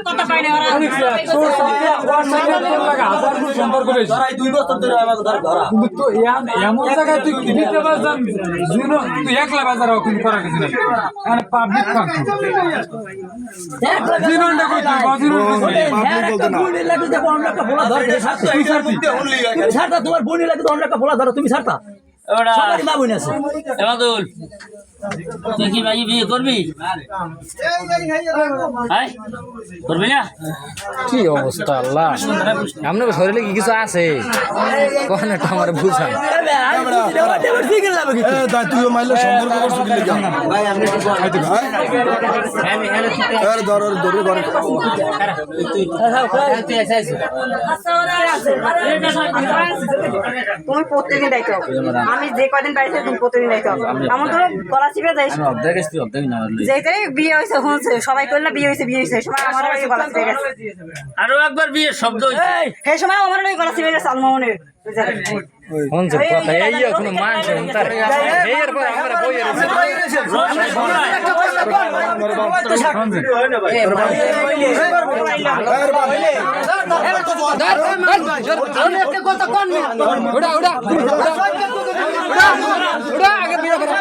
কথা পাই না কিন্তু এমন জায়গায় তুই কিনতে পারছিস তুই একলা বাজার কিন্তু করার কিছু নাই এখানে পাবলিক ফাংশন জিরোনটা কই তুই বাজিরোন তোমার বোন লাগে তো অনেকটা ফোলা ধরো তুমি ছাড়তা সবারই মা বোন আছে এমাদুল তুই কি ভাই বিয়ে করবি হ্যাঁ করবি না কি অবস্থা আল্লাহ আপনার শরীরে কি কিছু আছে কোন একটা আমার বুঝান তুইও মাইলে সম্পর্ক করছো কি লিখা ভাই আপনি ধরে ঘরে তুমি প্রত্যেকদিন দায়িত্ব আমি যে কদিন বাড়িতে তুমি প্রত্যেকদিন দায়িত্ব এমন তুমি গলা চিপে যাই যেটাই বিয়ে হয়েছে শুনছে সবাই করলে বিয়ে হয়েছে সময় আমার গলা চিপে গেছে আরো একবার বিয়ে শব্দ সেই সময় আমার গলা চিপে গেছে আলমামনের হনছে কথা এই কোনো মানুষ তার এর পর আমরা বইয়ের আগে বিয়ে করা